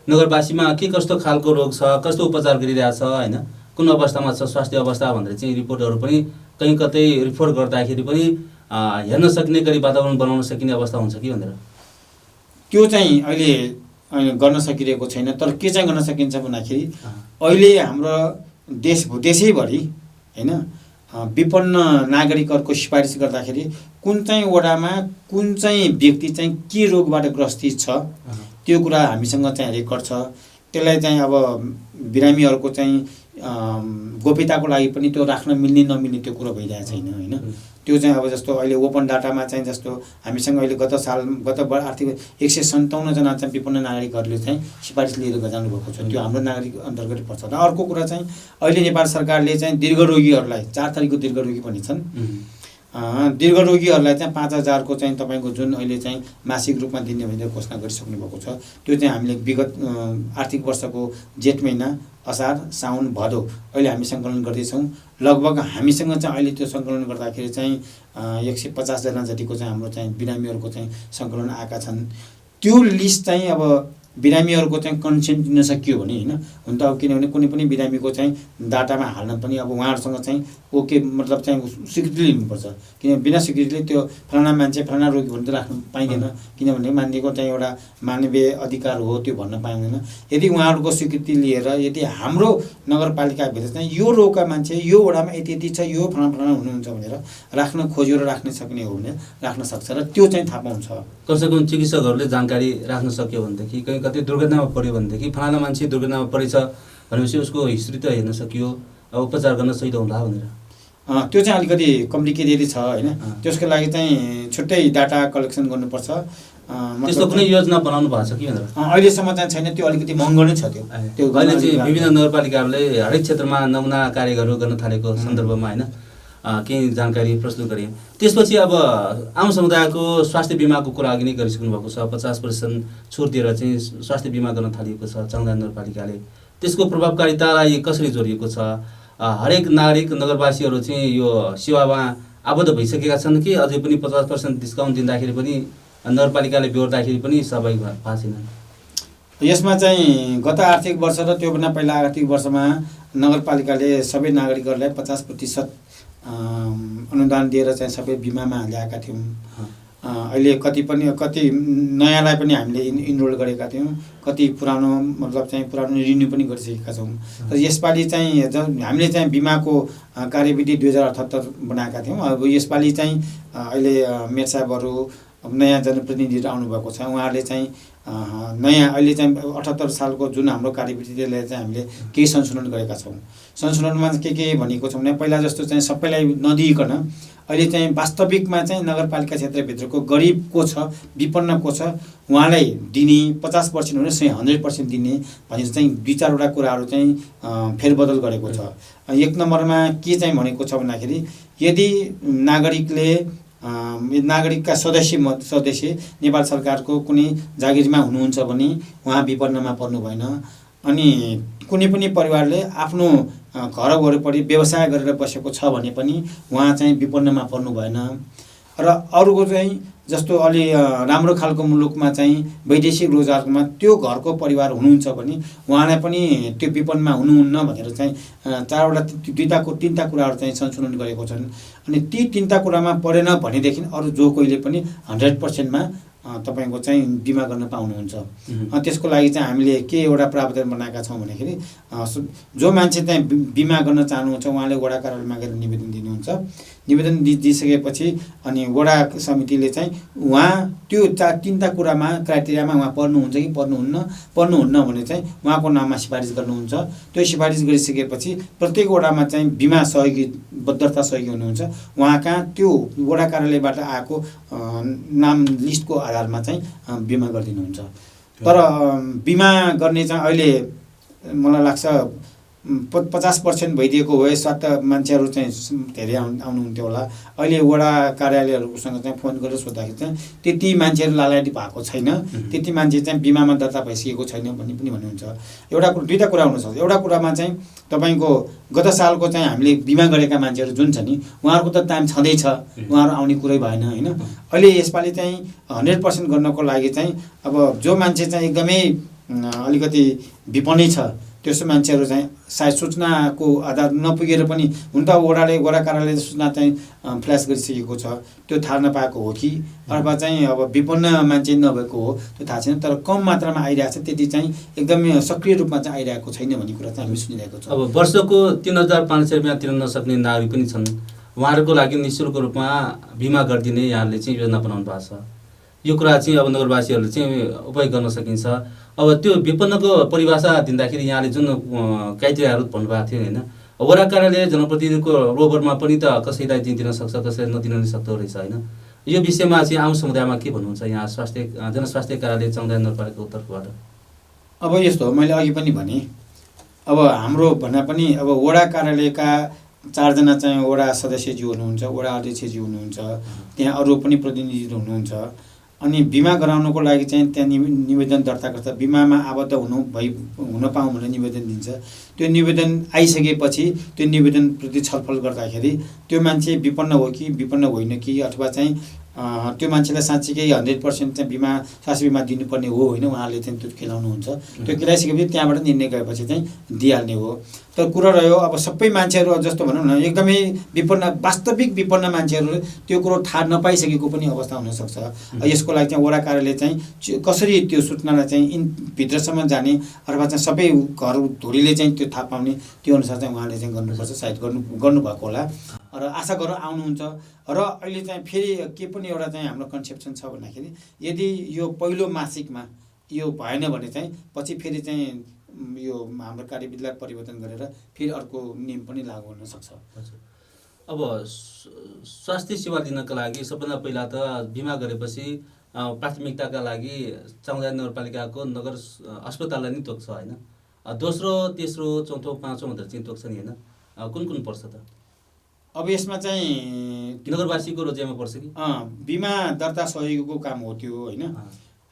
नगरवासीमा के कस्तो खालको रोग छ, कस्तो उपचार गरिरहेछ होइन, कुन अवस्थामा छ स्वास्थ्य अवस्था भनेर चाहिँ रिपोर्टहरू पनि कहीँ कतै रिपोर्ट गर्दाखेरि पनि हेर्न सक्ने गरी वातावरण बनाउन सकिने अवस्था हुन्छ कि भनेर त्यो चाहिँ अहिले गर्न सकिरहेको छैन। तर के चाहिँ गर्न सकिन्छ भन्दाखेरि अहिले हाम्रो देशैभरि होइन विपन्न नागरिकहरूको सिफारिस गर्दाखेरि कुन चाहिँ वडामा कुन चाहिँ व्यक्ति चाहिँ के रोगबाट ग्रसित छ त्यो कुरा हामीसँग चाहिँ रेकर्ड छ। त्यसलाई चाहिँ अब बिरामीहरूको चाहिँ गोप्यताको लागि पनि त्यो राख्न मिल्ने नमिल्ने त्यो कुरो भइरहेको छैन होइन। त्यो चाहिँ अब जस्तो अहिले ओपन डाटामा चाहिँ जस्तो हामीसँग अहिले गत आर्थिक 157 जना चाहिँ विपन्न नागरिकहरूले चाहिँ सिफारिस लिएर जानुभएको छ। त्यो हाम्रो नागरिक अन्तर्गत पर्छ। र अर्को कुरा चाहिँ अहिले नेपाल सरकारले चाहिँ दीर्घरोगीहरूलाई 4 थरीको दीर्घरोगी पनि छन्। दीर्घरोगीहरूलाई चाहिँ 5000 को चाहिँ तपाईँको जुन अहिले चाहिँ मासिक रूपमा दिने भनेर घोषणा गरिसक्नु भएको छ। त्यो चाहिँ हामीले विगत आर्थिक वर्षको जेठ महिना असार साउन भदौ अहिले हामी सङ्कलन गर्दैछौँ। लगभग हामीसँग चाहिँ अहिले त्यो सङ्कलन गर्दाखेरि चाहिँ 150 जना जतिको चाहिँ हाम्रो चाहिँ बिरामीहरूको चाहिँ सङ्कलन आएका छन्। त्यो लिस्ट चाहिँ अब बिरामीहरूको चाहिँ कन्सेन्ट दिन सकियो भने होइन, हुन त अब किनभने कुनै पनि बिरामीको चाहिँ डाटामा हाल्न पनि अब उहाँहरूसँग चाहिँ ओके मतलब चाहिँ स्वीकृति लिनुपर्छ। किनभने बिना स्वीकृतिले त्यो फलाना मान्छे फलाना रोगी भनेर राख्नु पाइँदैन, किनभने मान्छेको चाहिँ एउटा मानवीय अधिकार हो, त्यो भन्न पाइँदैन। यदि उहाँहरूको स्वीकृति लिएर यदि हाम्रो नगरपालिकाभित्र चाहिँ यो रोगका मान्छे यो वडामा यति छ, यो फलाना फलाना हुनुहुन्छ भनेर राख्न खोज्यो र राख्न सक्ने हो भने राख्न सक्छ र त्यो चाहिँ थाहा पाउँछ। कमसेकम चिकित्सकहरूले जानकारी राख्न सक्यो भनेदेखि कहीँ कतै दुर्घटनामा पऱ्यो भनेदेखि फलाना मान्छे दुर्घटनामा परेछ भनेपछि उसको हिस्ट्री त हेर्न सकियो, अब उपचार गर्न सही त होला भनेर त्यो चाहिँ अलिकति कम्प्लिकेटेड छ होइन। त्यसको लागि चाहिँ छुट्टै डाटा कलेक्सन गर्नुपर्छ। त्यस्तो कुनै योजना बनाउनु भएको छ कि भनेर अहिलेसम्म चाहिँ छैन। त्यो अलिकति महँगो नै छ। त्यो अहिले चाहिँ विभिन्न नगरपालिकाहरूले हरेक क्षेत्रमा नमुना कार्यहरू गर्न थालेको सन्दर्भमा होइन केही जानकारी प्रस्तुत गरे। त्यसपछि अब आम समुदायको स्वास्थ्य बिमाको कुरा अघि नै गरिसक्नु भएको छ। 50% छुट दिएर चाहिँ स्वास्थ्य बिमा गर्न थालिएको छ चाङदान नगरपालिकाले। त्यसको प्रभावकारितालाई कसरी जोडिएको छ? हरेक नागरिक नगरवासीहरू चाहिँ यो सेवामा आबद्ध भइसकेका छन् कि अझै पनि 50% डिस्काउन्ट दिँदाखेरि पनि नगरपालिकाले बेहोर्दाखेरि पनि सहभागी भएको छैनन्? यसमा चाहिँ गत आर्थिक वर्ष र त्योभन्दा पहिला आर्थिक वर्षमा नगरपालिकाले सबै नागरिकहरूलाई 50% अनुदान दिएर चाहिँ सबै बिमामा ल्याएका थियौँ। अहिले कति नयाँलाई पनि हामीले इनरोल गरेका थियौँ, कति पुरानो मतलब चाहिँ पुरानो रिन्यू पनि गरिसकेका छौँ। तर यसपालि चाहिँ हामीले चाहिँ बिमाको कार्यविधि 2078 बनाएका थियौँ। अब यसपालि चाहिँ अहिले मेयर साहबहरू नयाँ जनप्रतिनिधिहरू आउनुभएको छ, उहाँहरूले चाहिँ नयाँ अहिले चाहिँ 78 सालको जुन हाम्रो कार्यविधिले चाहिँ हामीले केही संशोधन गरेका छौँ। संशोधनमा के भनेको छौँ भने पहिला जस्तो चाहिँ सबैलाई नदिइकन अहिले चाहिँ वास्तविकमा चाहिँ नगरपालिका क्षेत्रभित्रको गरिब को छ, विपन्न को छ, उहाँलाई दिने 50% हुने 100% दिने भनेर चाहिँ 2-4वटा कुराहरू चाहिँ फेरबदल गरेको छ। एक नम्बरमा के चाहिँ भनेको छ भन्दाखेरि यदि नागरिकका सदस्य नेपाल सरकारको कुनै जागिरमा हुनुहुन्छ भने उहाँ विपन्नमा पर्नु भएन। अनि कुनै पनि परिवारले आफ्नो घर वरिपरि व्यवसाय गरेर बसेको छ भने पनि उहाँ चाहिँ विपन्नमा पर्नु भएन। र अरूको चाहिँ जस्तो अलि राम्रो खालको मुलुकमा चाहिँ वैदेशिक रोजगारमा त्यो घरको परिवार हुनुहुन्छ भने उहाँलाई पनि त्यो विपन्नमा हुनुहुन्न भनेर चाहिँ 3टा कुराहरू चाहिँ संशोधन गरेको छन्। अनि ती 3टा कुरामा परेन भनेदेखि अरू जो कोहीले पनि 100%मा तपाईको चाहिँ बिमा गर्न पाउनुहुन्छ। त्यसको लागि चाहिँ हामीले के एउटा प्रावधान बनाएका छौँ भन्दाखेरि जो मान्छे चाहिँ बिमा गर्न चाहनुहुन्छ उहाँले वडा कार्यालयमा गएर निवेदन दिनुहुन्छ। निवेदन दिइसकेपछि अनि वडा समितिले चाहिँ उहाँ त्यो 3टा कुरामा क्राइटेरियामा उहाँ पर्नुहुन्छ कि पर्नुहुन्न भने चाहिँ उहाँको नाममा सिफारिस गर्नुहुन्छ। त्यो सिफारिस गरिसकेपछि प्रत्येक वडामा चाहिँ बिमा सहयोगी दर्ता सहयोगी हुनुहुन्छ, उहाँ कहाँ त्यो वडा कार्यालयबाट आएको नाम लिस्टको आधारमा चाहिँ बिमा गरिदिनुहुन्छ। तर बिमा गर्ने चाहिँ अहिले मलाई लाग्छ 50% भइदिएको भए सात मान्छेहरू चाहिँ धेरै आउनुहुन्थ्यो होला। अहिले वडा कार्यालयहरूसँग चाहिँ फोन गरेर सोद्धाखेरि चाहिँ त्यति मान्छेहरू लालायती भएको छैन, त्यति मान्छे चाहिँ बिमामा दर्ता भइसकेको छैन भन्ने पनि भन्नुहुन्छ। 2टा कुरा हुनसक्छ। एउटा कुरामा चाहिँ तपाईँको गत सालको चाहिँ हामीले बिमा गरेका मान्छेहरू जुन छ नि उहाँहरूको त टाइम छँदैछ, उहाँहरू आउने कुरै भएन होइन। अहिले यसपालि चाहिँ 100% गर्नको लागि चाहिँ अब जो मान्छे चाहिँ एकदमै अलिकति विपन्नै छ त्यस्तो मान्छेहरू चाहिँ सायद सूचनाको आधार नपुगेर पनि हुन त वडा कार्यालयले सूचना चाहिँ फ्ल्यास गरिसकेको छ, त्यो थाहा नपाएको हो कि अथवा चाहिँ अब विपन्न मान्छे नभएको हो त्यो थाहा छैन। तर कम मात्रामा आइरहेको छ, त्यति चाहिँ एकदमै सक्रिय रूपमा चाहिँ आइरहेको छैन भन्ने कुरा चाहिँ हामी सुनिरहेको छौँ। अब वर्षको 3,500 रुपियाँ तिर्न नसक्ने नागरिक पनि छन्, उहाँहरूको लागि निःशुल्क रूपमा बिमा गरिदिने यहाँले चाहिँ योजना बनाउनु भएको छ। यो कुरा चाहिँ अब नगरवासीहरूले चाहिँ उपयोग गर्न सकिन्छ। अब त्यो विपन्नको परिभाषा दिँदाखेरि यहाँले जुन क्राइटेरियाहरू भन्नुभएको थियो होइन, वडा कार्यालय जनप्रतिनिधिको रोबरमा पनि त कसैलाई दिन सक्छ, कसैलाई नदिन सक्दो रहेछ होइन। यो विषयमा चाहिँ आम समुदायमा के भन्नुहुन्छ यहाँ जनस्वास्थ्य कार्यालय चौँदा नगरपालिकाको तर्फबाट? अब यस्तो हो, मैले अघि पनि भने अब हाम्रो भन्दा पनि अब वडा कार्यालयका 4 जना चाहिँ वडा सदस्यज्यू हुनुहुन्छ, वडा अध्यक्षज्यू हुनुहुन्छ, त्यहाँ अरू पनि प्रतिनिधिहरू हुनुहुन्छ। अनि बिमा गराउनको लागि चाहिँ त्यहाँ निवेदन दर्ता गर्छ, बिमामा आबद्ध हुन पाऊँ भनेर निवेदन दिन्छ। त्यो निवेदन आइसकेपछि त्यो निवेदनप्रति छलफल गर्दाखेरि त्यो मान्छे विपन्न हो कि विपन्न होइन कि अथवा चाहिँ त्यो मान्छेलाई साँच्चीकै 100% चाहिँ स्वास्थ्य बिमा दिनुपर्ने हो होइन, उहाँले चाहिँ त्यो खेलाउनुहुन्छ। त्यो खेलाइसकेपछि त्यहाँबाट निर्णय गएपछि चाहिँ दिइहाल्ने हो। तर कुरा रह्यो अब सबै मान्छेहरू जस्तो भनौँ न एकदमै वास्तविक विपन्न मान्छेहरू त्यो कुरो थाहा नपाइसकेको पनि अवस्था हुनसक्छ। यसको लागि चाहिँ वडा कार्यालय चाहिँ कसरी त्यो सूचनालाई चाहिँ भित्रसम्म जाने अथवा चाहिँ सबै घर धुरीले चाहिँ त्यो थाहा पाउने त्यो अनुसार चाहिँ उहाँले चाहिँ गर्नुपर्छ, सायद गर्नुभएको होला र आशा गरौँ आउनुहुन्छ। र अहिले चाहिँ फेरि के पनि एउटा चाहिँ हाम्रो कन्सेप्सन छ भन्दाखेरि यदि यो पहिलो मासिकमा यो भएन भने चाहिँ पछि फेरि चाहिँ यो हाम्रो कार्यविधिलाई परिवर्तन गरेर फेरि अर्को नियम पनि लागू हुन सक्छ। अब स्वास्थ्य सेवा दिनका लागि सबभन्दा पहिला त बिमा गरेपछि प्राथमिकताका लागि चौँदा नगरपालिकाको नगर अस्पताललाई नै तोक्छ होइन, दोस्रो तेस्रो चौथो पाँचौँ भनेर चाहिँ तोक्छ नि होइन, कुन पर्छ त? अब यसमा चाहिँ नगरवासीको रोजेमा पर्छ कि बिमा दर्ता सहयोगीको काम हो त्यो होइन।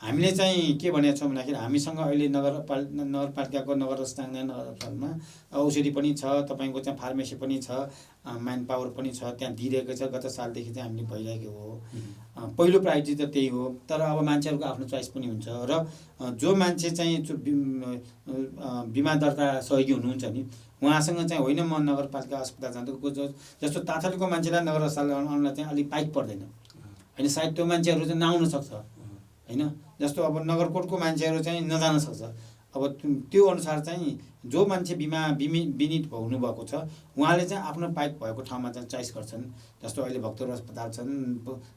हामीले चाहिँ के भनेको छौँ भन्दाखेरि हामीसँग अहिले नगरपालिकाको नगर स्थानीय नगरपालिकामा औषधि पनि छ, तपाईँको चाहिँ फार्मेसी पनि छ, म्यान पावर पनि छ, त्यहाँ दिइरहेको छ। गत सालदेखि चाहिँ हामीले भइरहेको हो। पहिलो प्रायोरिटी त त्यही हो। तर अब मान्छेहरूको आफ्नो चोइस पनि हुन्छ र जो मान्छे चाहिँ बिमा दर्ता सहयोगी हुनुहुन्छ नि उहाँसँग चाहिँ होइन म नगरपालिका अस्पताल जाँदा जस्तो ताथलीको मान्छेलाई नगर अस्पताल आउनलाई चाहिँ अलिक पाइक पर्दैन होइन, सायद त्यो मान्छेहरू चाहिँ नआउन सक्छ होइन। जस्तो अब नगरकोटको मान्छेहरू चाहिँ नजान सक्छ। अब त्यो अनुसार चाहिँ जो मान्छे बिमित हुनुभएको छ उहाँले चाहिँ आफ्नो पाइक भएको ठाउँमा चाहिँ चोइस गर्छन्। जस्तो अहिले भक्तपुर अस्पताल छन्,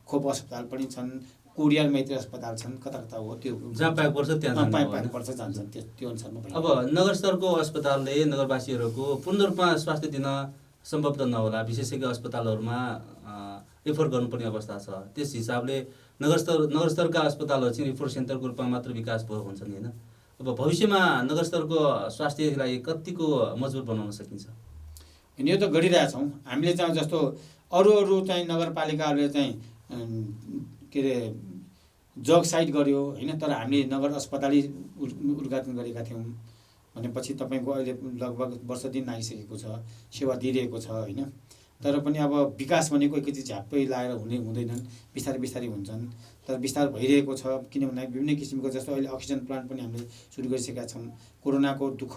खोप अस्पताल पनि छन्, कोडियाल मैत्री अस्पताल छन्, कता कता हो त्यो जहाँ पाइक पर्छ त्यहाँ पाइक पर्छ जान्छन्, त्यो अनुसारमा। अब नगर स्तरको अस्पतालले नगरवासीहरूको पूर्ण रूपमा स्वास्थ्य दिन सम्भव त नहोला, विशेष गरी अस्पतालहरूमा रेफर गर्नुपर्ने अवस्था छ। त्यस हिसाबले नगर स्तरका अस्पतालहरू चाहिँ रिफर सेन्टरको रूपमा मात्र विकास भयो भन्छन् होइन। अब भविष्यमा नगर स्तरको स्वास्थ्यलाई कतिको मजबुत बनाउन सकिन्छ? यो त गरिरहेछौँ हामीले चाहिँ। जस्तो अरू चाहिँ नगरपालिकाहरूले चाहिँ के अरे जग साइड गर्यो होइन, तर हामीले नगर अस्पतालै उद्घाटन गरेका थियौँ भनेपछि तपाईँको अहिले लगभग वर्ष दिन आइसकेको छ, सेवा दिइरहेको छ होइन। तर पनि अब विकास भनेको एकैचोटि झ्याप्पै लाएर हुँदैनन्, बिस्तारै बिस्तारै हुन्छन्। तर बिस्तार भइरहेको छ, किनभने विभिन्न किसिमको जस्तो अहिले अक्सिजन प्लान्ट पनि हामीले सुरु गरिसकेका छौँ। कोरोनाको दुःख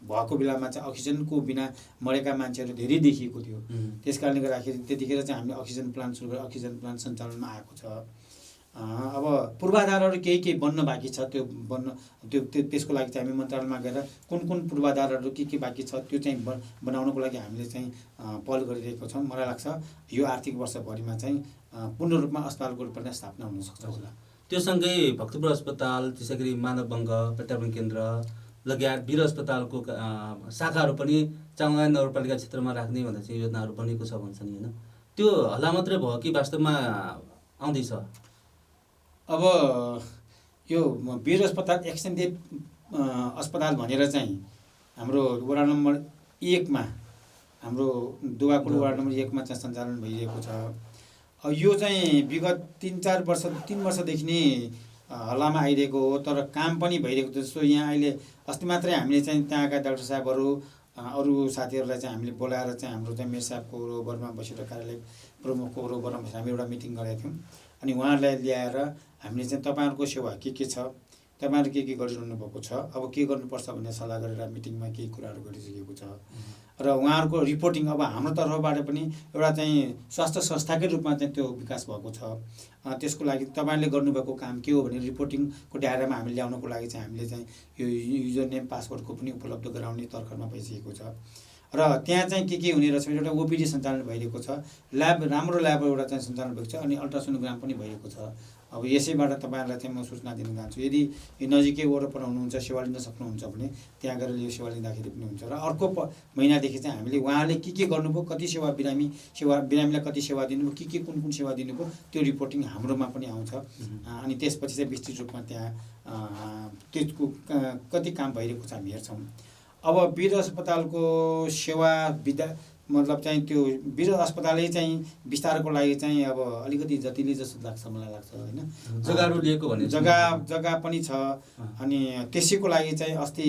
भएको बेलामा चाहिँ अक्सिजनको बिना मरेका मान्छेहरू धेरै देखिएको थियो। त्यस कारणले गर्दाखेरि त्यतिखेर चाहिँ हामीले अक्सिजन प्लान्ट सुरु गरेर अक्सिजन प्लान्ट सञ्चालनमा आएको छ। अब पूर्वाधारहरू केही बन्न बाँकी छ, त्यो त्यसको लागि चाहिँ हामी मन्त्रालयमा गएर कुन पूर्वाधारहरू के बाँकी छ त्यो चाहिँ बनाउनको लागि हामीले चाहिँ पहल गरिरहेको छौँ। मलाई लाग्छ यो आर्थिक वर्षभरिमा चाहिँ पूर्ण रूपमा अस्पतालको रूपमा स्थापना हुनसक्छ होला। त्यो सँगै भक्तपुर अस्पताल, त्यसै गरी मानव अङ्ग प्रत्यारोपण केन्द्र लगायत वीर अस्पतालको शाखाहरू पनि चाङलाइन नगरपालिका क्षेत्रमा राख्ने भनेर चाहिँ योजनाहरू बनेको छ भन्छन् होइन। त्यो हल्ला मात्रै भयो कि वास्तवमा आउँदैछ? अब यो वीर अस्पताल एक्सटेन्डेड अस्पताल भनेर चाहिँ हाम्रो वडा नम्बर 1 मा हाम्रो दुवाकोट वडा नम्बर 1 मा चाहिँ सञ्चालन भइरहेको छ। यो चाहिँ विगत 3 वर्षदेखि नै हल्लामा आइरहेको हो, तर काम पनि भइरहेको छ। जस्तो यहाँ अहिले अस्ति मात्रै हामीले चाहिँ त्यहाँका डाक्टर साहबहरू अरू साथीहरूलाई चाहिँ हामीले बोलाएर चाहिँ हाम्रो चाहिँ मेयर साहबको रोबरमा बसेर कार्यालय प्रमुखको रोबरमा बसेर हामी एउटा मिटिङ गरेका थियौँ। अनि उहाँहरूलाई ल्याएर हामीले चाहिँ तपाईँहरूको सेवा के छ, तपाईँहरू के गरिरहनु भएको छ, अब के गर्नुपर्छ भन्ने सल्लाह गरेर मिटिङमा केही कुराहरू गरिसकेको छ। र उहाँहरूको रिपोर्टिङ अब हाम्रो तर्फबाट पनि एउटा चाहिँ स्वास्थ्य संस्थाकै रूपमा चाहिँ त्यो विकास भएको छ। त्यसको लागि तपाईँले गर्नुभएको काम के हो भने रिपोर्टिङको दायरामा हामीले ल्याउनको लागि चाहिँ हामीले चाहिँ यो युजर नेम पासवर्डको पनि उपलब्ध गराउने तर्खरमा भइसकेको छ। र त्यहाँ चाहिँ के हुने रहेछ, एउटा ओपिडी सञ्चालन भइरहेको छ, राम्रो ल्याब एउटा चाहिँ सञ्चालन भएको छ, अनि अल्ट्रासोनोग्राम पनि भइरहेको छ। अब यसैबाट तपाईँहरूलाई चाहिँ म सूचना दिन चाहन्छु, यदि नजिकै वरपर हुनुहुन्छ, सेवा लिन सक्नुहुन्छ भने त्यहाँ गएर यो सेवा लिँदाखेरि पनि हुन्छ। र अर्को महिनादेखि चाहिँ हामीले उहाँले के गर्नुभयो, कति बिरामीलाई कति सेवा दिनुभयो, कुन सेवा दिनुभयो, त्यो रिपोर्टिङ हाम्रोमा पनि आउँछ। अनि त्यसपछि चाहिँ विस्तृत रूपमा त्यहाँ त्यसको कति काम भइरहेको छ हामी हेर्छौँ। अब वीर अस्पतालको सेवा मतलब चाहिँ त्यो वीर अस्पतालै चाहिँ विस्तारको लागि चाहिँ अब अलिकति जटिलै जस्तो लाग्छ मलाई लाग्छ होइन। जग्गाहरू लिएको भने जग्गा पनि छ। अनि त्यसैको लागि चाहिँ अस्ति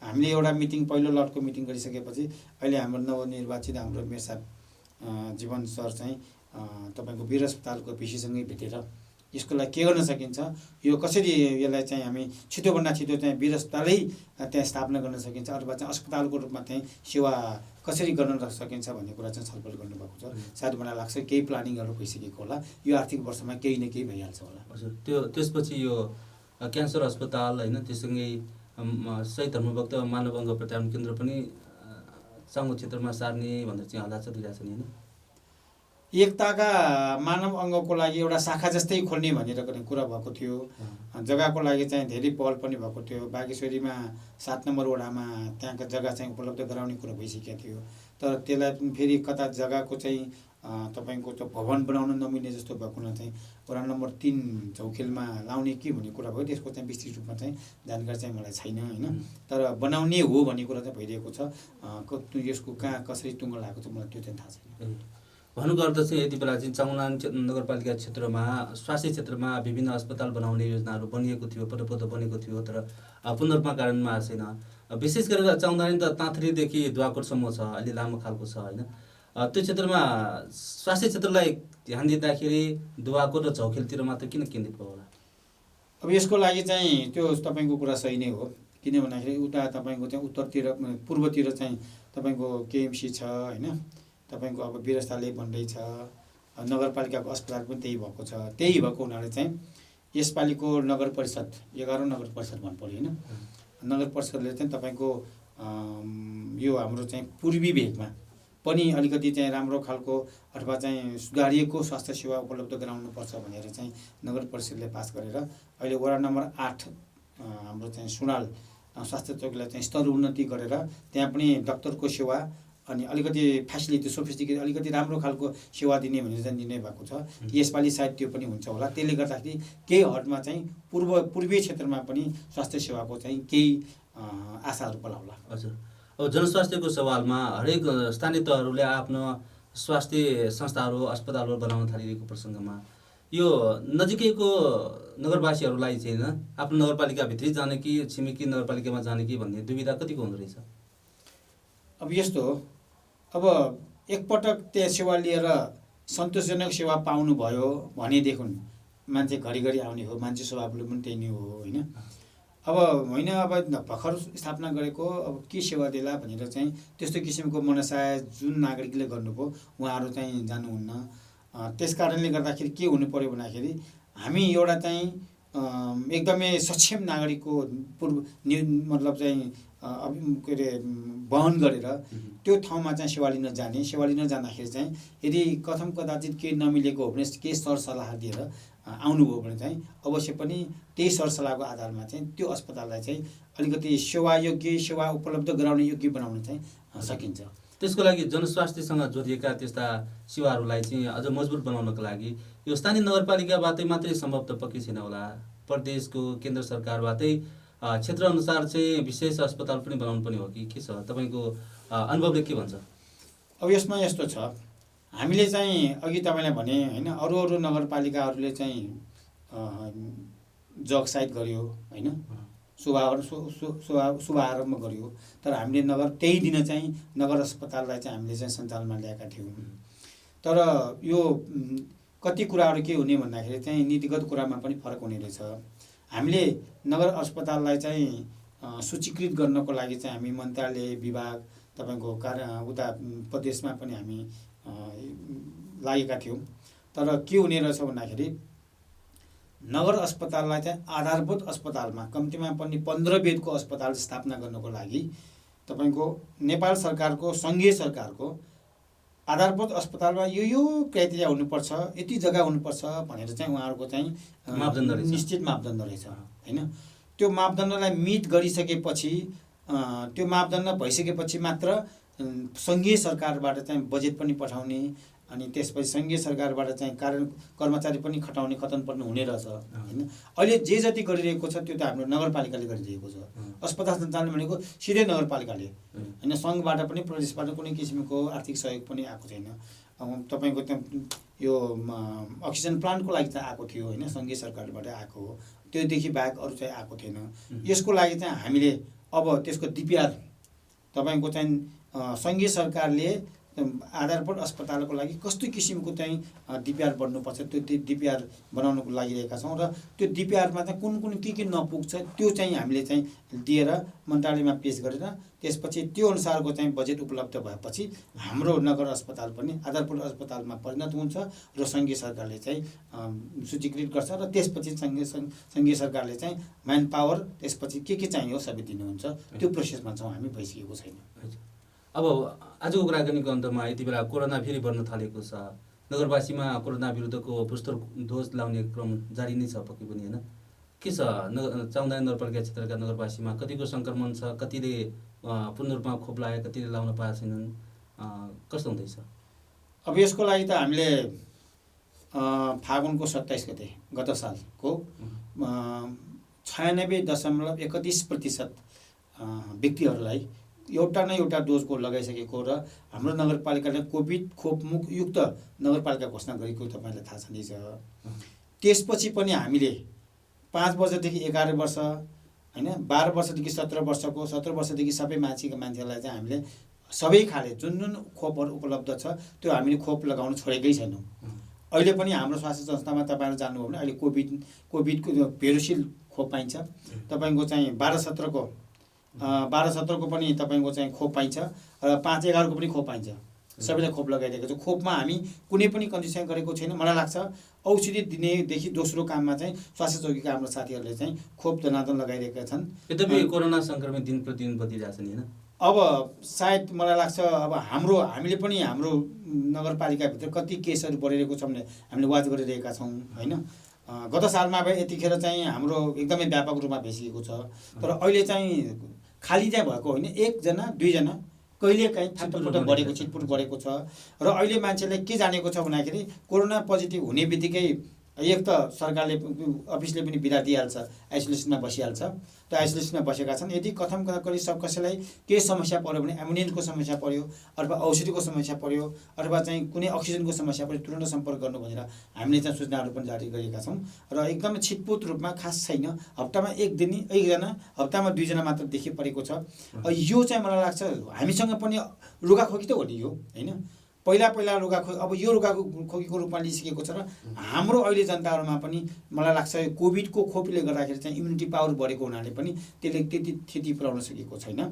हामीले एउटा मिटिङ, पहिलो लटको मिटिङ गरिसकेपछि अहिले हाम्रो नवनिर्वाचित हाम्रो मेयर साहब जीवन सर चाहिँ तपाईँको वीर अस्पतालको भिसीसँगै भेटेर यसको लागि के गर्न सकिन्छ, यो कसरी यसलाई चाहिँ हामी छिटोभन्दा छिटो चाहिँ वीर अस्पतालै त्यहाँ स्थापना गर्न सकिन्छ, अथवा चाहिँ अस्पतालको रूपमा चाहिँ सेवा कसरी गर्न सकिन्छ भन्ने कुरा चाहिँ छलफल गर्नुभएको छ। सायद मलाई लाग्छ केही प्लानिङहरू भइसकेको होला, यो आर्थिक वर्षमा केही न केही भइहाल्छ होला। हजुर, त्यसपछि यो क्यान्सर अस्पताल होइन, त्यससँगै शहीद धर्मभक्त मानव अङ्ग प्रत्यारोपण केन्द्र पनि चाङ्गो क्षेत्रमा सार्ने भनेर चाहिँ हल्ला चलिरहेछ नि होइन। एकताका मानव अङ्गको लागि एउटा शाखा जस्तै खोल्ने भनेर कुरा भएको थियो। जग्गाको लागि चाहिँ धेरै पहल पनि भएको थियो। बागेश्वरीमा 7 नम्बर वडामा त्यहाँका जग्गा चाहिँ उपलब्ध गराउने कुरा भइसकेको थियो। तर त्यसलाई फेरि कता जग्गाको चाहिँ तपाईँको त्यो भवन बनाउन नमिल्ने जस्तो भएको हुन चाहिँ वडा नम्बर 3 चौखेलमा लाउने के भन्ने कुरा भयो। त्यसको चाहिँ विस्तृत रूपमा चाहिँ जानकारी चाहिँ मलाई छैन होइन। तर बनाउने हो भन्ने कुरा चाहिँ भइरहेको छ। यसको कहाँ कसरी टुङ्गो लागेको छ मलाई त्यो चाहिँ थाहा छैन। भन्नुपर्दा चाहिँ यति बेला चाहिँ चाङलाइन नगरपालिका क्षेत्रमा स्वास्थ्य क्षेत्रमा विभिन्न अस्पताल बनाउने योजनाहरू बनिएको थियो, पटक बनेको थियो, तर पूर्ण रूपमा कार्यान्वयनमा आएको छैन। विशेष गरेर चाङलाइन त ताँथरीदेखि दुवाकोटसम्म छ, अलि लामो खालको छ होइन। त्यो क्षेत्रमा स्वास्थ्य क्षेत्रलाई ध्यान दिँदाखेरि दुवाकोट र झौखेलतिर मात्र किन केन्द्रित भयो होला? अब यसको लागि चाहिँ त्यो तपाईँको कुरा सही नै हो। किन भन्दाखेरि उता तपाईँको चाहिँ उत्तरतिर पूर्वतिर चाहिँ तपाईँको केएमसी छ होइन, तपाईँको अब वीरस्थालै बन्दै छ, नगरपालिकाको अस्पताल पनि त्यही भएको छ। त्यही भएको हुनाले चाहिँ यसपालिको नगर परिषद 11औं नगर परिषद भन्नु पर्यो होइन, नगर परिषदले चाहिँ तपाईँको यो हाम्रो चाहिँ पूर्वी भेगमा पनि अलिकति चाहिँ राम्रो खालको अथवा चाहिँ सुधारिएको स्वास्थ्य सेवा उपलब्ध गराउनुपर्छ भनेर चाहिँ नगर परिषदले पास गरेर अहिले वडा नम्बर 8 हाम्रो चाहिँ सुनाल स्वास्थ्य चौकीलाई चाहिँ स्तर उन्नति गरेर त्यहाँ पनि डाक्टरको सेवा अनि अलिकति फेसिलिटी सोफिस्टिकेट अलिकति राम्रो खालको सेवा दिने भनेर चाहिँ निर्णय भएको छ। यसपालि सायद त्यो पनि हुन्छ होला। त्यसले गर्दाखेरि केही हदमा चाहिँ पूर्वीय क्षेत्रमा पनि स्वास्थ्य सेवाको चाहिँ केही आशाहरू पलाउला। हजुर, अब जनस्वास्थ्यको सवालमा हरेक स्थानीय तहहरूले आफ्नो स्वास्थ्य संस्थाहरू अस्पतालहरू बनाउन थालिरहेको प्रसङ्गमा यो नजिकैको नगरवासीहरूलाई चाहिँ आफ्नो नगरपालिकाभित्रै जाने कि छिमेकी नगरपालिकामा जाने कि भन्ने दुविधा कतिको हुँदो रहेछ? अब यस्तो हो, अब एकपटक त्यो सेवा लिएर सन्तोषजनक सेवा पाउनुभयो भनेदेखि मान्छे घरिघरि आउने हो, मान्छे स्वभावले पनि त्यही नै हो होइन। अब होइन, अब भर्खर स्थापना गरेको अब के सेवा देला भनेर चाहिँ त्यस्तो किसिमको मनसाय जुन नागरिकले गर्नुभयो उहाँहरू चाहिँ जानुहुन्न। त्यस कारणले गर्दाखेरि के हुनु पर्यो भन्दाखेरि हामी एउटा चाहिँ एकदमै सक्षम नागरिकको मतलब चाहिँ के अरे वहन गरेर त्यो ठाउँमा चाहिँ सेवा लिन जाने। सेवा लिन जाँदाखेरि चाहिँ यदि कथम कदाचित केही नमिलेको हो भने केही सरसल्लाह दिएर आउनुभयो भने चाहिँ अवश्य पनि त्यही सरसल्लाहको आधारमा चाहिँ त्यो अस्पताललाई चाहिँ अलिकति सेवायोग्य सेवा उपलब्ध गराउने योग्य बनाउन चाहिँ सकिन्छ। त्यसको लागि जनस्वास्थ्यसँग जोडिएका त्यस्ता सेवाहरूलाई चाहिँ अझ मजबुत बनाउनको लागि यो स्थानीय नगरपालिकाबाटै मात्रै सम्भव त पक्कै छैन होला। प्रदेशको केन्द्र सरकारबाटै क्षेत्रअनुसार चाहिँ विशेष अस्पताल पनि बनाउनु पर्ने हो कि के छ? तपाईँको अनुभवले के भन्छ? अब यसमा यस्तो छ, हामीले चाहिँ अघि तपाईँलाई भने होइन, अरू नगरपालिकाहरूले चाहिँ जगसाइड गर्यो होइन, शुभारम्भ गर्यो, तर हामीले त्यही दिन चाहिँ नगर अस्पताललाई चाहिँ हामीले चाहिँ सञ्चालनमा ल्याएका थियौँ। तर यो कति कुराहरू के हुने भन्दाखेरि चाहिँ नीतिगत कुरामा पनि फरक हुने रहेछ। हामीले नगर अस्पताललाई चाहिँ सूचीकृत गर्नको लागि चाहिँ हामी मन्त्रालय विभाग तपाईँको उता प्रदेशमा पनि हामी लागेका थियौँ। तर के हुने रहेछ भन्दाखेरि नगर अस्पताललाई चाहिँ आधारभूत अस्पतालमा कम्तीमा पनि 15 बेडको अस्पताल स्थापना गर्नको लागि तपाईँको नेपाल सरकारको सङ्घीय सरकारको आधारभूत अस्पतालमा यो क्राइटेरिया हुनुपर्छ, यति जग्गा हुनुपर्छ भनेर चाहिँ उहाँहरूको चाहिँ निश्चित मापदण्ड रहेछ होइन। त्यो मापदण्डलाई मिट गरिसकेपछि त्यो मापदण्ड भइसकेपछि मात्र सङ्घीय सरकारबाट चाहिँ बजेट पनि पठाउने अनि त्यसपछि सङ्घीय सरकारबाट चाहिँ कर्मचारी पनि खटाउनुपर्ने हुने रहेछ होइन। अहिले जे जति गरिरहेको छ त्यो त हाम्रो नगरपालिकाले गरिरहेको छ। अस्पताल सञ्चालन भनेको सिधै नगरपालिकाले होइन, सङ्घबाट पनि प्रदेशबाट कुनै किसिमको आर्थिक सहयोग पनि आएको छैन। तपाईँको त्यहाँ यो अक्सिजन प्लान्टको लागि चाहिँ आएको थियो होइन, सङ्घीय सरकारबाट आएको हो, त्योदेखि बाहेक अरू चाहिँ आएको थिएन। यसको लागि चाहिँ हामीले अब त्यसको डिपिआर तपाईँको चाहिँ सङ्घीय सरकारले आधारभूत अस्पतालको लागि कस्तो किसिमको चाहिँ डिपिआर बन्नुपर्छ त्यो डिपिआर बनाउनको लागिरहेका छौँ। र त्यो डिपिआरमा चाहिँ कुन के नपुग्छ त्यो चाहिँ हामीले चाहिँ दिएर मन्त्रालयमा पेश गरेर त्यसपछि त्यो अनुसारको चाहिँ बजेट उपलब्ध भएपछि हाम्रो नगर अस्पताल पनि आधारभूत अस्पतालमा परिणत हुन्छ र सङ्घीय सरकारले चाहिँ सूचीकृत गर्छ र त्यसपछि सङ्घीय सरकारले चाहिँ म्यान पावर त्यसपछि के चाहियो सबै दिनुहुन्छ। त्यो प्रोसेसमा छौँ हामी, भइसकेको छैन। अब आजको कुराकानीको अन्तमा यति बेला कोरोना फेरि बढ्न थालेको छ, नगरवासीमा कोरोना विरुद्धको बुस्टर डोज लाउने क्रम जारी नै छ पक्कै पनि होइन। के छ 14 नगरपालिका क्षेत्रका नगरवासीमा कतिको सङ्क्रमण छ, कतिले पूर्ण रूपमा खोप लाए, कतिले लाउन पाएका छैनन्, कस्तो हुँदैछ? अब यसको लागि त हामीले फागुनको 27 गते गत सालको 96.31% व्यक्तिहरूलाई एउटा न एउटा डोजको लगाइसकेको र हाम्रो नगरपालिकाले कोभिड खोपमुक्त युक्त नगरपालिका घोषणा गरेको तपाईँलाई थाहा छँदैछ। त्यसपछि पनि हामीले 5 वर्षदेखि 11 वर्ष होइन, 12 वर्षदेखि 17 वर्षको, 17 वर्षदेखि सबै मान्छेलाई चाहिँ हामीले सबै खाले जुन खोपहरू उपलब्ध छ त्यो हामीले खोप लगाउन छोडेकै छैनौँ। अहिले पनि हाम्रो स्वास्थ्य संस्थामा तपाईँहरू जानुभयो भने अहिले कोभिडको भेरोसिल खोप पाइन्छ। तपाईँको चाहिँ 12-17को पनि तपाईँको चाहिँ खोप पाइन्छ र 5-11को पनि खोप पाइन्छ। सबैलाई खोप लगाइदिएको छ। खोपमा हामी कुनै पनि कन्डिसन गरेको छैन। मलाई लाग्छ औषधि दिनेदेखि दोस्रो काममा चाहिँ स्वास्थ्य चौकीका हाम्रो साथीहरूले चाहिँ खोप दनादन लगाइरहेका छन्। यद्यपि कोरोना सङ्क्रमित दिन प्रतिदिन बढिरहेको छ नि होइन? अब सायद मलाई लाग्छ अब हामीले पनि हाम्रो नगरपालिकाभित्र कति केसहरू बढिरहेको छ भने हामीले वाच गरिरहेका छौँ होइन। गत सालमा अब यतिखेर चाहिँ हाम्रो एकदमै व्यापक रूपमा भेटिएको छ। तर अहिले चाहिँ खाली चाहिँ भएको होइन, एकजना दुईजना कहिलेकाहीँ फाटफुट बढेको छिटपुट बढेको छ। र अहिले मान्छेले के जानेको छ भन्दाखेरि कोरोना पोजिटिभ हुने बित्तिकै एक त सरकारले अफिसले पनि बिदा दिइहाल्छ, आइसोलेसनमा बसिहाल्छ। त्यो आइसोलेसनमा बसेका छन्। यदि कथम करी कसैलाई केही समस्या पऱ्यो भने एम्बुलेन्सको समस्या पऱ्यो अथवा औषधिको समस्या पऱ्यो अथवा चाहिँ कुनै अक्सिजनको समस्या पऱ्यो तुरन्त सम्पर्क गर्नु भनेर हामीले चाहिँ सूचनाहरू पनि जारी गरेका छौँ। र एकदमै छिटपुट रूपमा खास छैन, हप्तामा एकजना हप्तामा दुईजना मात्र देखि परेको छ। यो चाहिँ मलाई लाग्छ हामीसँग पनि रुगाखोकी त हो नि यो होइन। पहिला रुगाखोकी, अब यो रुगाखोकीको रूपमा लिइसकेको छ। र हाम्रो अहिले जनताहरूमा पनि मलाई लाग्छ कोभिडको खोपले गर्दाखेरि चाहिँ इम्युनिटी पावर बढेको हुनाले पनि त्यसले त्यति क्षति पुर्याउन सकेको छैन।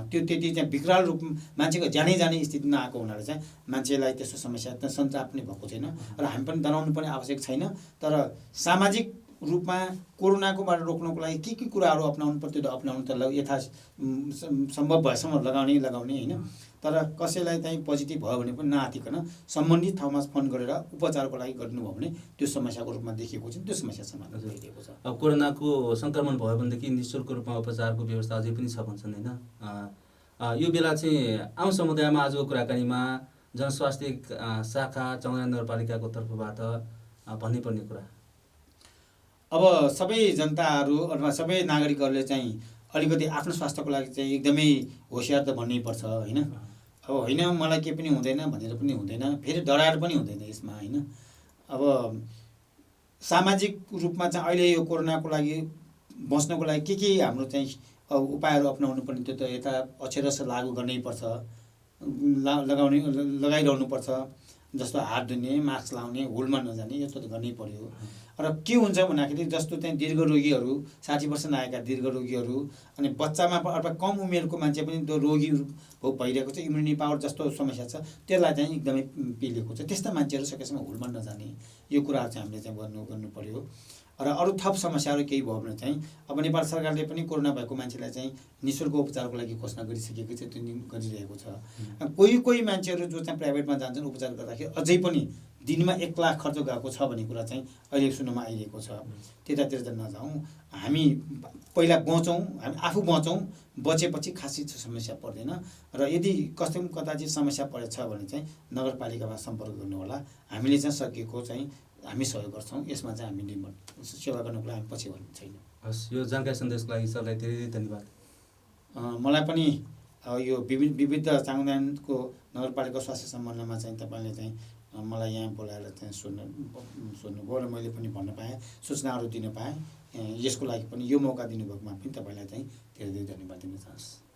त्यो त्यति चाहिँ विकराल रूपमा मान्छेको जानै स्थिति नआएको हुनाले चाहिँ मान्छेलाई त्यस्तो समस्या सञ्चाप पनि भएको छैन। र हामी पनि डराउनु पनि आवश्यक छैन। तर सामाजिक रूपमा कोरोनाकोबाट रोक्नको लागि के कुराहरू अपनाउनु पर्यो त्यो अपनाउनु त यथा सम्भव भएसम्म लगाउने होइन। तर कसैलाई चाहिँ पोजिटिभ भयो भने पनि नआतिकन सम्बन्धित ठाउँमा फोन गरेर उपचारको लागि गर्नुभयो भने त्यो समस्याको रूपमा देखिएको छ, त्यो समस्या समाधान भइदिएको छ। अब कोरोनाको सङ्क्रमण भयो भनेदेखि निःशुल्क रूपमा उपचारको व्यवस्था अझै पनि छ भन्छन् होइन? यो बेला चाहिँ आम समुदायमा आजको कुराकानीमा जनस्वास्थ्य शाखा चौधरी नगरपालिकाको तर्फबाट भन्नुपर्ने कुरा, अब सबै जनताहरू अथवा सबै नागरिकहरूले चाहिँ अलिकति आफ्नो स्वास्थ्यको लागि चाहिँ एकदमै होसियार त भन्नैपर्छ होइन। अब होइन मलाई केही पनि हुँदैन भनेर पनि हुँदैन, फेरि डराएर पनि हुँदैन यसमा होइन। अब सामाजिक रूपमा चाहिँ अहिले यो कोरोनाको लागि बच्नको लागि के हाम्रो चाहिँ उपायहरू अपनाउनु पर्ने त्यो त यता अक्षरश लागू गर्नैपर्छ, लगाइरहनुपर्छ। जस्तो हात धुने, मास्क लाउने, हुलमा नजाने, यस्तो त गर्नै पर्यो। र के हुन्छ भन्दाखेरि जस्तो चाहिँ दीर्घरोगीहरू 60 वर्ष नआएका दीर्घरोगीहरू अनि बच्चामा अथवा कम उमेरको मान्छे पनि त्यो रोगी भइरहेको छ, इम्युनिटी पावर जस्तो समस्या छ त्यसलाई चाहिँ एकदमै पिलेको छ। त्यस्ता मान्छेहरू सकेसम्म हुलमा नजाने, यो कुराहरू चाहिँ हामीले चाहिँ गर्नु पर्यो। र अरू थप समस्याहरू केही भयो भने चाहिँ अब नेपाल सरकारले पनि कोरोना भएको मान्छेलाई चाहिँ निःशुल्क उपचारको लागि घोषणा गरिसकेको छ, त्यो गरिरहेको छ। कोही मान्छेहरू जो चाहिँ प्राइभेटमा जान्छन् उपचार गर्दाखेरि अझै पनि दिनमा 1 लाख खर्च गएको छ भन्ने कुरा चाहिँ अहिले सुन्नमा आइरहेको छ। त्यतातिर त नजाउँ, हामी पहिला बचौँ, हामी आफू बचौँ, बचेपछि खासै समस्या पर्दैन। र यदि कदाचित समस्या परेछ भने चाहिँ नगरपालिकामा सम्पर्क गर्नुहोला। हामीले चाहिँ सकेको चाहिँ हामी सहयोग गर्छौँ। यसमा चाहिँ हामी सेवा गर्नको लागि हामी पछि भन्ने छैन। हस्, यो जानकारी सन्देशको लागि सरलाई धेरै धन्यवाद। मलाई पनि यो विविध चाङदानको नगरपालिका स्वास्थ्य सम्बन्धमा चाहिँ तपाईँले चाहिँ मलाई यहाँ बोलाएर चाहिँ सोध्नुभयो र मैले पनि भन्न पाएँ, सूचनाहरू दिन पाएँ। यसको लागि पनि यो मौका दिनुभएकोमा पनि तपाईँलाई चाहिँ धेरै धेरै धन्यवाद दिन चाहन्छु।